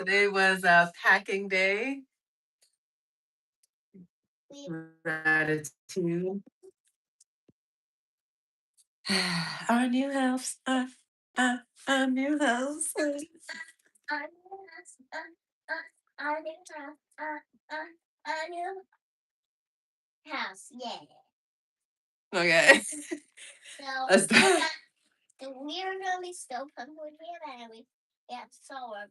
Today was packing day. Gratitude. Our new house. Our new house. House, yeah. Okay. So let's start. We're gonna be still putting and we have solar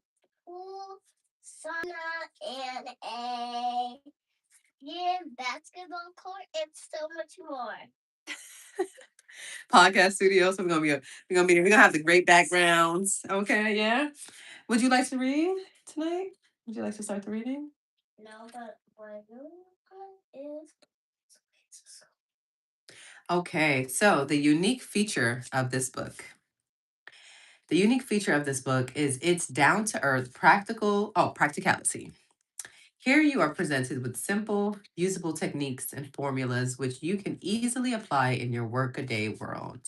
pool, sauna, and a basketball court, and so much more. Podcast studio. So we're gonna have the great backgrounds. Okay, yeah. Would you like to read tonight? Would you like to start the reading? No, but what I really want is. Okay, so the unique feature of this book. The unique feature of this book is its down to earth practicality. Here you are presented with simple, usable techniques and formulas which you can easily apply in your workaday world.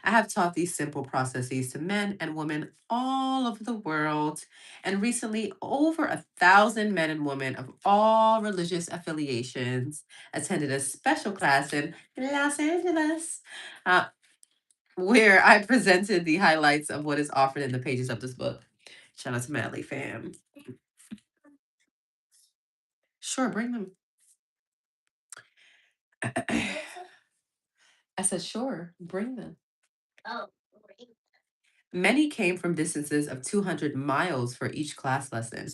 I have taught these simple processes to men and women all over the world, and recently over 1,000 men and women of all religious affiliations attended a special class in Los Angeles, uh, where I presented the highlights of what is offered in the pages of this book. Shout out to Madly fam. Sure, bring them. I said, sure, bring them. Oh, great. Many came from distances of 200 miles for each class lesson.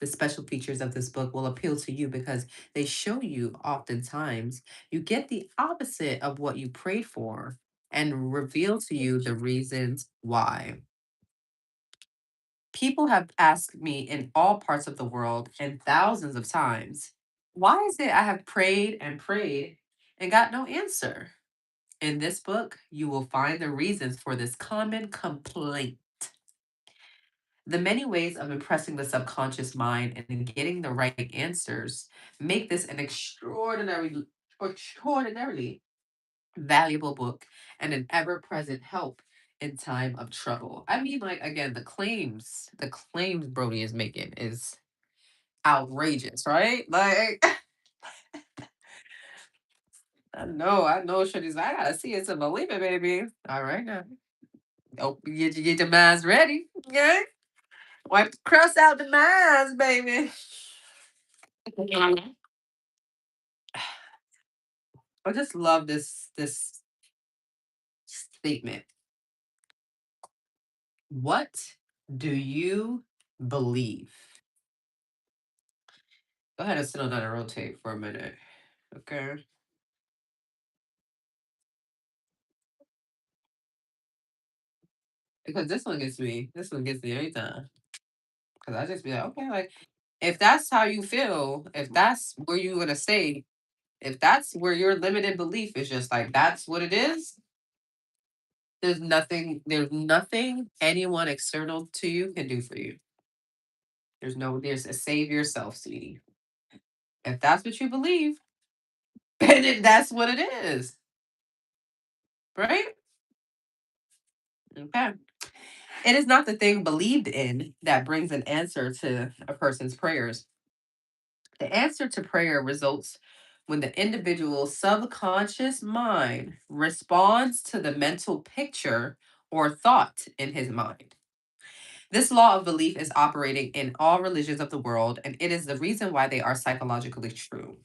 The special features of this book will appeal to you because they show you oftentimes you get the opposite of what you prayed for and reveal to you the reasons why. People have asked me in all parts of the world and thousands of times, why is it I have prayed and prayed and got no answer? In this book, you will find the reasons for this common complaint. The many ways of impressing the subconscious mind and getting the right answers make this an extraordinarily valuable book and an ever-present help in time of trouble. I mean, like again, the claims Brody is making is outrageous, right? Like I know, Shreddy's. I gotta see it to believe it, baby. All right now. Oh, get your minds ready, okay? Wipe the crust out the minds, baby. I just love this statement. What do you believe? Go ahead and sit on that and rotate for a minute. Okay. Because this one gets me every time. Because I just be like, okay, like if that's how you feel, if that's where you're gonna stay, if that's where your limited belief is just like that's what it is, there's nothing anyone external to you can do for you. There's a save yourself, sweetie. If that's what you believe, then that's what it is. Right? Okay. It is not the thing believed in that brings an answer to a person's prayers. The answer to prayer results when the individual's subconscious mind responds to the mental picture or thought in his mind. This law of belief is operating in all religions of the world, and it is the reason why they are psychologically true.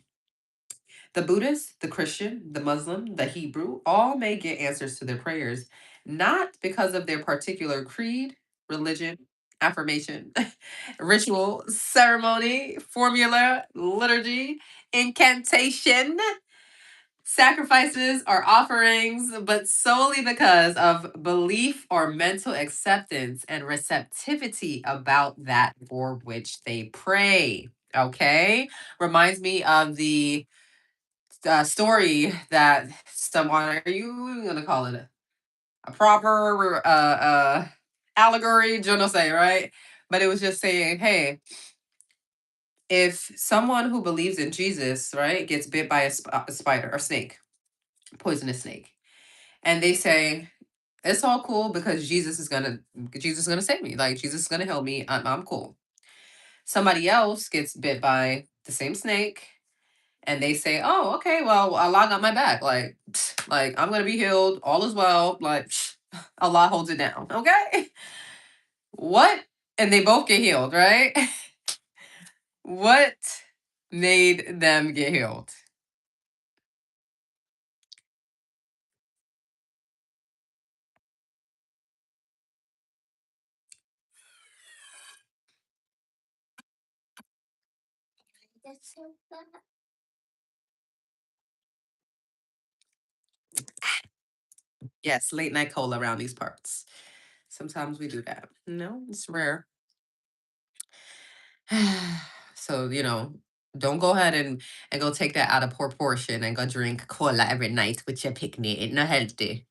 The Buddhist, the Christian, the Muslim, the Hebrew all may get answers to their prayers, not because of their particular creed, religion, affirmation, ritual, ceremony, formula, liturgy, incantation, sacrifices, or offerings, but solely because of belief or mental acceptance and receptivity about that for which they pray. Okay? Reminds me of the story that someone, are you gonna call it a proper allegory, je ne sais, right? But it was just saying, hey, if someone who believes in Jesus, right, gets bit by a spider or snake, poisonous snake, and they say it's all cool because Jesus is gonna save me, like Jesus is gonna help me, I'm cool. Somebody else gets bit by the same snake and they say, "Oh, okay, well, Allah got my back. Like, like I'm gonna be healed. All is well. Like, Allah holds it down." Okay, what? And they both get healed, right? What made them get healed? Yes, late night cola around these parts. Sometimes we do that. No, it's rare. So, don't go ahead and go take that out of proportion and go drink cola every night with your picnic. It's not healthy.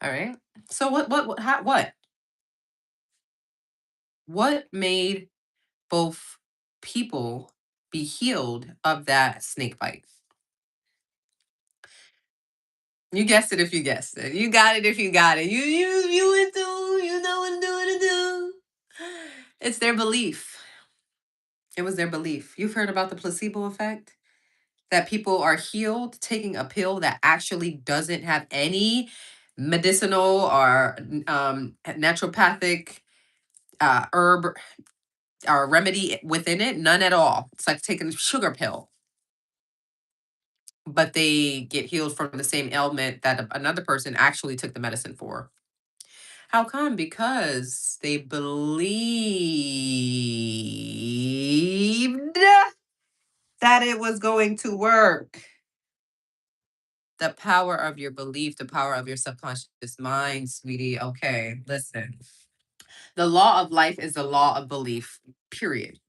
All right. So what made both people be healed of that snake bite? You guessed it if you guessed it. You got it if you got it. You into you know what to do. It's their belief. It was their belief. You've heard about the placebo effect? That people are healed taking a pill that actually doesn't have any medicinal or naturopathic herb or remedy within it, none at all. It's like taking a sugar pill, but they get healed from the same ailment that another person actually took the medicine for. How come? Because they believed that it was going to work. The power of your belief, the power of your subconscious mind, sweetie. Okay, listen. The law of life is the law of belief, period.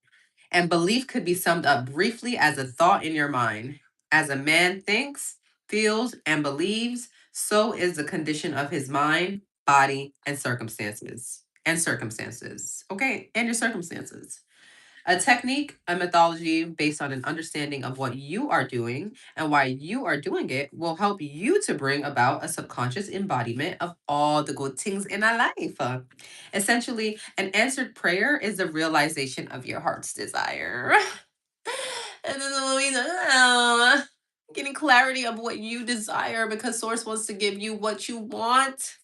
And belief could be summed up briefly as a thought in your mind. As a man thinks, feels, and believes, so is the condition of his mind, body, and circumstances. And circumstances. Okay, and your circumstances. A technique, a methodology based on an understanding of what you are doing and why you are doing it will help you to bring about a subconscious embodiment of all the good things in our life. Essentially, an answered prayer is the realization of your heart's desire. And then getting clarity of what you desire because Source wants to give you what you want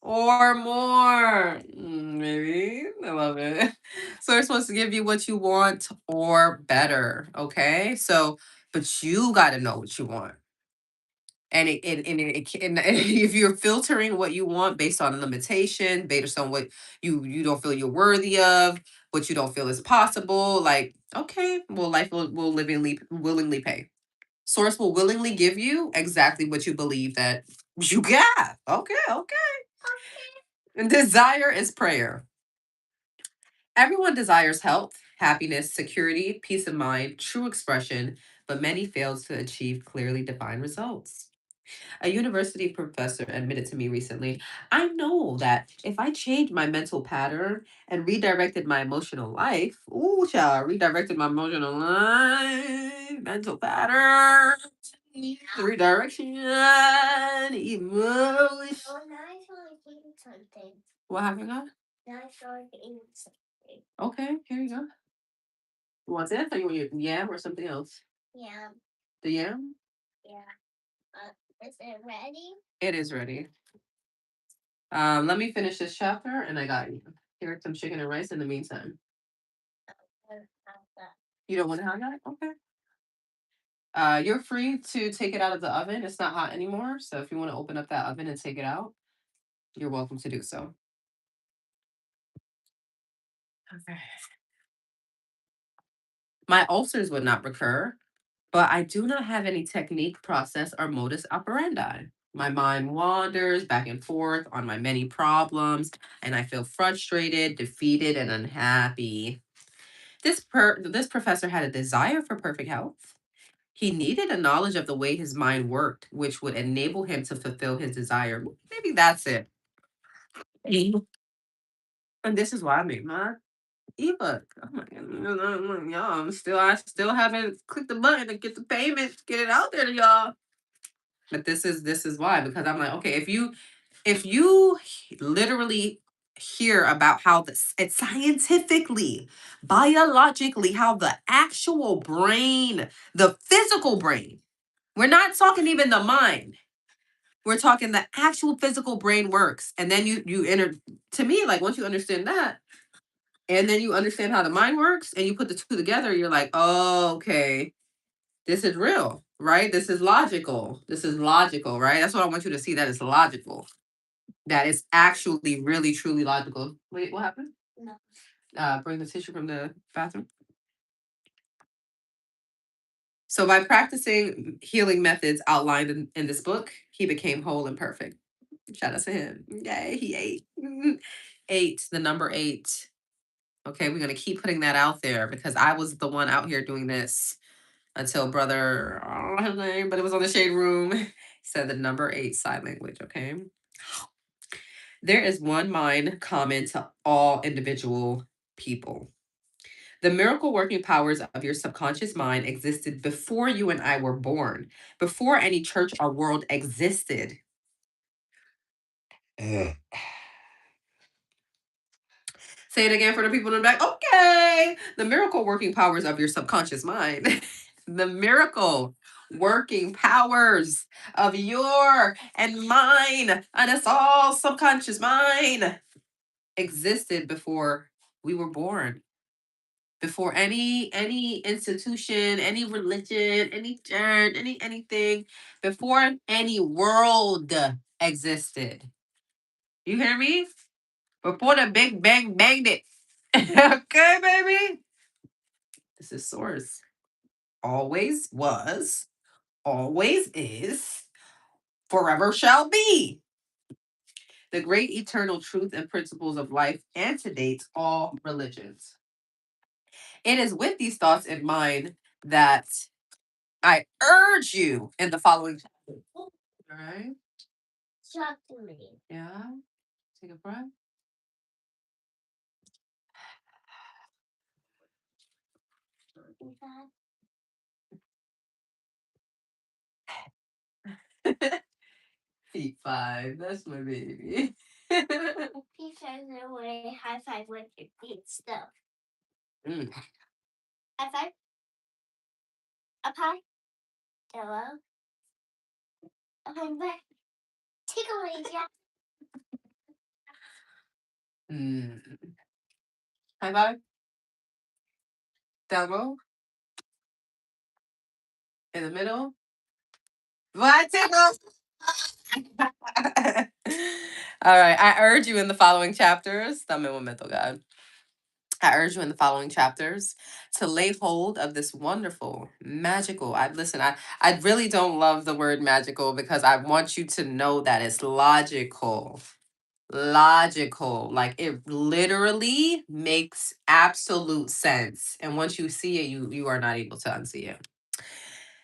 or more. Maybe. I love it. Source wants to give you what you want or better. Okay. So, but you got to know what you want. And if you're filtering what you want based on a limitation, based on what you don't feel you're worthy of, what you don't feel is possible, like, okay, well, life will willingly pay. Source will willingly give you exactly what you believe that you got. Okay, okay. And desire is prayer. Everyone desires health, happiness, security, peace of mind, true expression, but many fail to achieve clearly defined results. A university professor admitted to me recently, I know that if I changed my mental pattern and redirected my emotional life, ooh, child, redirected my emotional life, mental pattern, redirection, emotion. Oh, now I feel like eating something. What happened, God? Now I feel like eating something. Okay, here you go. You want this or you want your yam or something else? Yam. The yam? Yeah. Is it ready? It is ready. Let me finish this chapter and I got you. Here's some chicken and rice in the meantime. You don't want to have that? Okay. You're free to take it out of the oven. It's not hot anymore. So if you want to open up that oven and take it out, you're welcome to do so. Okay. My ulcers would not recur, but I do not have any technique, process, or modus operandi. My mind wanders back and forth on my many problems, and I feel frustrated, defeated, and unhappy. This professor had a desire for perfect health. He needed a knowledge of the way his mind worked, which would enable him to fulfill his desire. Maybe that's it. Mhm. And this is why I made my ebook. Oh my god, y'all! I still haven't clicked the button to get the payment, to get it out there to y'all. But this is why, because I'm like, okay, if you literally hear about how this it's scientifically, biologically, how the actual brain, the physical brain, we're not talking even the mind. We're talking the actual physical brain works. And then you enter to me, like once you understand that, and then you understand how the mind works and you put the two together, you're like, oh, okay, this is real, right? This is logical. This is logical, right? That's what I want you to see, that it's logical. That is actually really truly logical. Wait, what happened? Bring the tissue from the bathroom. So by practicing healing methods outlined in this book, he became whole and perfect. Shout out to him. Yay, he ate. Eight, the number eight. Okay, we're gonna keep putting that out there because I was the one out here doing this until brother, I don't know his name, but it was on the shade room. Said the number eight sign language. Okay. There is one mind common to all individual people. The miracle working powers of your subconscious mind existed before you and I were born, before any church or world existed. Say it again for the people in the back. Okay. The miracle working powers of your subconscious mind. The miracle working powers of your and mine, and it's all subconscious mind, existed before we were born, before any institution, any religion, any church, anything, before any world existed. You hear me? Before the Big Bang banged it. Okay, baby. This is source. Always was, always is, forever shall be. The great eternal truth and principles of life antedates all religions. It is with these thoughts in mind that I urge you in the following chapter. All right. Talk to me. Yeah. Take a breath. Feet five. That's my baby. He says away high five with your feet stuff. Mm. High five. Up high. Hello. Up high back. Tickle yeah. Mm. High five. Down low. In the middle. What tickles? All right. I urge you in the following chapters. Dame un momento, God. I urge you in the following chapters to lay hold of this wonderful, magical. I really don't love the word magical because I want you to know that it's logical. Logical. Like it literally makes absolute sense. And once you see it, you are not able to unsee it.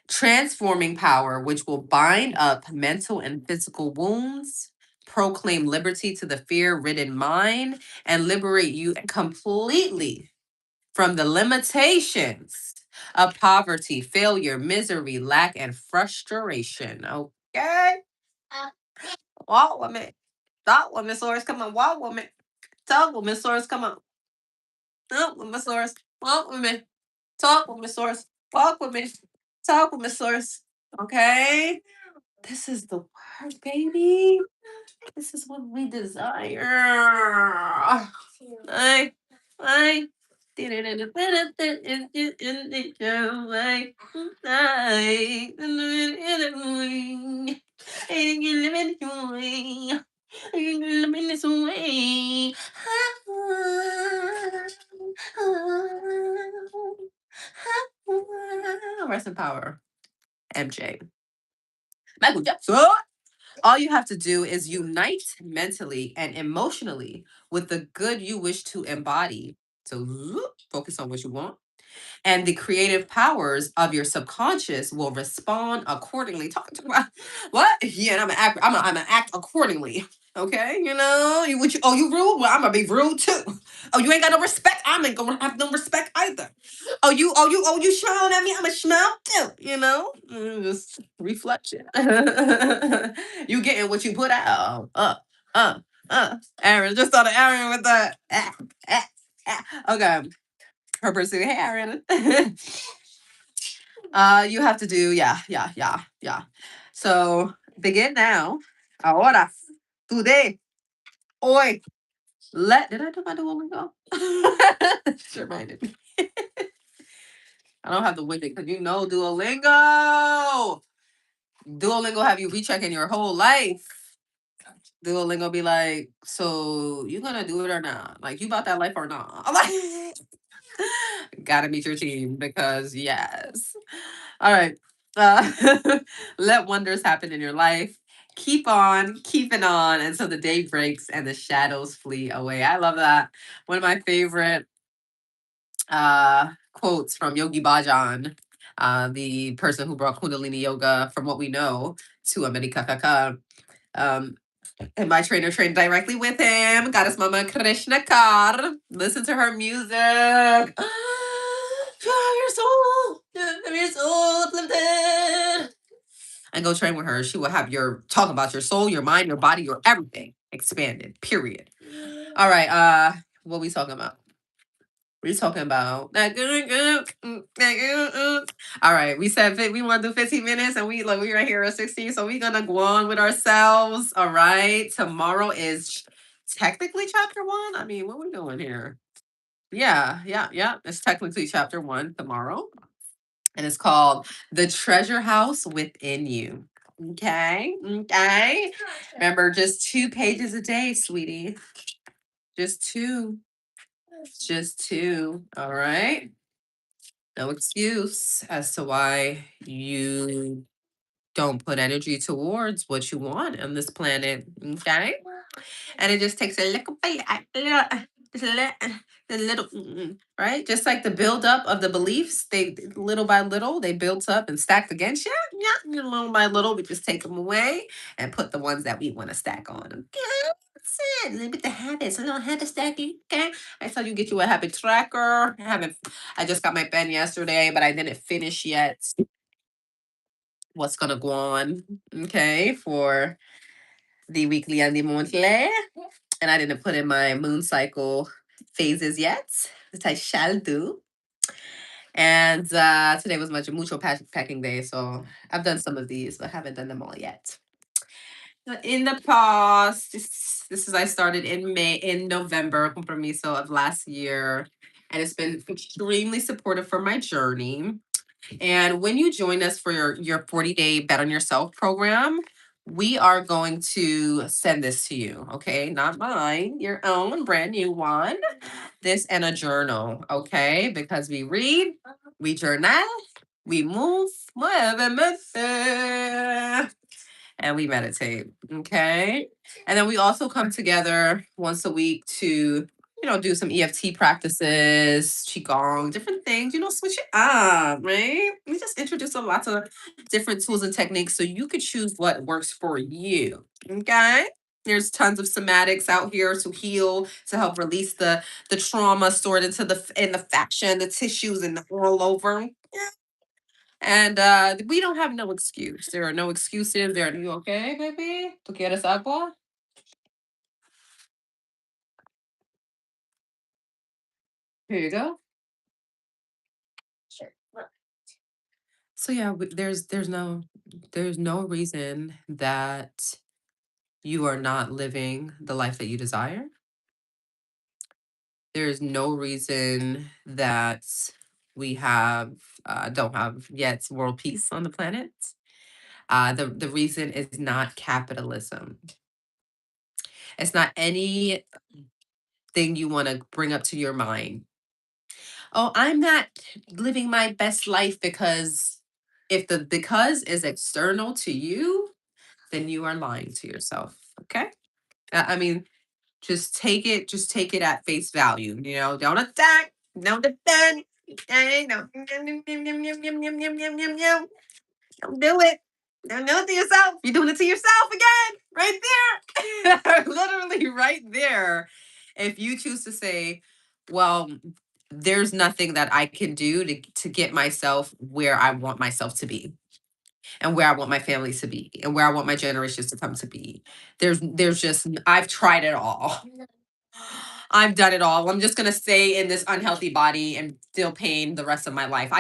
Transforming power, which will bind up mental and physical wounds, proclaim liberty to the fear-ridden mind, and liberate you completely from the limitations of poverty, failure, misery, lack, and frustration. Okay? Walk with me. Talk with me, Source. Come on, walk with me. Talk with me, Source. Come on. Talk with me, Source. Walk with me. Talk with me, Source. Walk with me. Talk with me, Source. Okay? This is the word, baby. This is what we desire. I, I. Rest in power, MJ. Michael Jackson. All you have to do is unite mentally and emotionally with the good you wish to embody. So focus on what you want. And the creative powers of your subconscious will respond accordingly. Talking about what? Yeah, and I'm gonna act. I'm gonna act accordingly. Okay, you rude? Well, I'm gonna be rude too. Oh, you ain't got no respect. I'm ain't gonna have no respect either. Oh, you smiling at me? I'm gonna smile too. Just reflection. You getting what you put out. Aaron, just started Aaron with the. Okay. Her pursuit. Hey, Aaron. You have to do, yeah. So begin now. Ahora. Today. Hoy. Did I do my Duolingo? Just reminded me. I don't have the widget because you know Duolingo. Duolingo have you rechecking your whole life. Duolingo be like, so you gonna do it or not? Like, you about that life or not? I'm like, gotta meet your team because yes. All right. Let wonders happen in your life. Keep on keeping on until the day breaks and the shadows flee away. I love that. One of my favorite quotes from Yogi Bhajan, the person who brought Kundalini Yoga, from what we know, to America Kaka. Um, and my trainer trained directly with him. Goddess Mama Krishna Kar. Listen to her music. Your soul, your soul uplifted. And go train with her. She will have your talk about your soul, your mind, your body, your everything expanded. Period. All right. What we talking about? We talking about that good. All right, we said we want to do 15 minutes, and we right here at 16, so we're gonna go on with ourselves. All right, tomorrow is technically chapter one. I mean, what we doing here? Yeah. It's technically chapter one tomorrow, and it's called "The Treasure House Within You." Okay. Remember, just 2 pages a day, sweetie. Just two. Just two. All right. No excuse as to why you don't put energy towards what you want on this planet. Okay. And it just takes a little bit, just a little, right? Just like the buildup of the beliefs, they little by little they built up and stacked against you. Yeah, little by little, we just take them away and put the ones that we want to stack on. Okay, that's it. A little bit the habits, a little habit stacking. Okay, that's how you get you a habit tracker. I just got my pen yesterday, but I didn't finish yet. What's gonna go on? Okay, for the weekly and the monthly. And I didn't put in my moon cycle phases yet, which I shall do. And today was mucho packing day, so I've done some of these, but haven't done them all yet. In the past, this is I started in November, compromiso of last year, and it's been extremely supportive for my journey. And when you join us for your 40-day Bet on Yourself program, we are going to send this to you, okay? Not mine, your own brand new one. This and a journal, okay? Because we read, we journal, we move, and we meditate, okay? And then we also come together once a week to do some EFT practices, qigong, different things, switch it up, right? We just introduce a lot of different tools and techniques so you could choose what works for you. Okay. There's tons of somatics out here to heal, to help release the trauma stored in the fascia, the tissues, and all over. Yeah. And we don't have no excuse. There are no excuses. Are you okay, baby? ¿Tú quieres agua? Here you go. So yeah, there's no reason that you are not living the life that you desire. There's no reason that we don't have yet world peace on the planet. The reason is not capitalism. It's not anything you want to bring up to your mind. Oh, I'm not living my best life because if the because is external to you, then you are lying to yourself. Okay. I mean, just take it at face value. Don't attack, don't defend. Okay, no, don't do it. Don't do it to yourself. You're doing it to yourself again, right there. Literally right there. If you choose to say, well, there's nothing that I can do to get myself where I want myself to be. and where I want my families to be and where I want my generations to come to be. There's just I've tried it all. I've done it all. I'm just gonna stay in this unhealthy body and feel pain the rest of my life.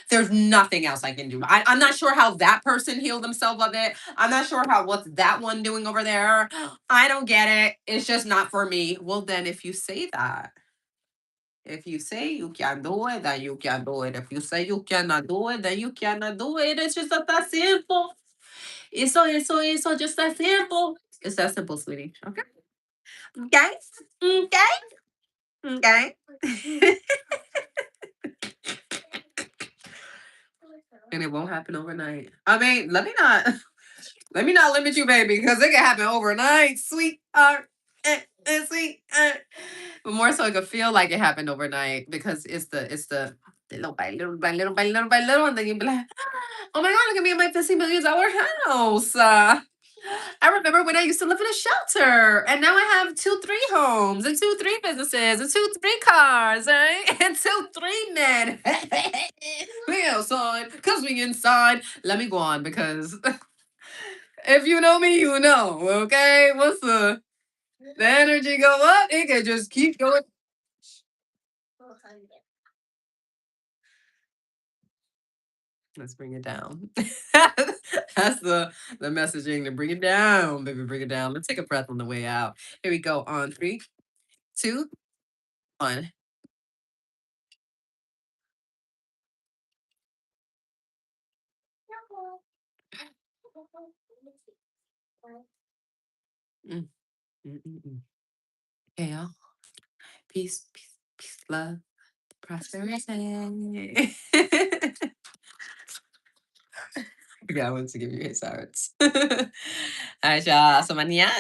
There's nothing else I can do. I'm not sure how that person healed themselves of it. I'm not sure how what's that one doing over there. I don't get it. It's just not for me. Well, then if you say that, if you say you can do it, then you can do it. If you say you cannot do it, then you cannot do it. It's just that simple. It's just that simple. It's that simple, sweetie. Okay. Okay. Okay. Okay. And it won't happen overnight. I mean, let me not limit you, baby, because it can happen overnight, sweetheart. Sweetheart. But more so, it could feel like it happened overnight because it's the little by little by little by little by little, and then you be like, oh my god, look at me in my $50 million house. I remember when I used to live in a shelter, and now I have two, three homes, and two, three businesses, and two, three cars, right? And two, three men. We outside, cause we inside. Let me go on because if you know me, you know. Okay, what's the energy go up? It can just keep going. Let's bring it down. That's the messaging to bring it down, baby. Bring it down. Let's take a breath on the way out. Here we go. On three, two, one. Mm, mm, mm, mm. Okay, y'all. Peace, peace, peace, love, prosperity. Yeah, I wanted to give you his hearts. All right, y'all. So mañana.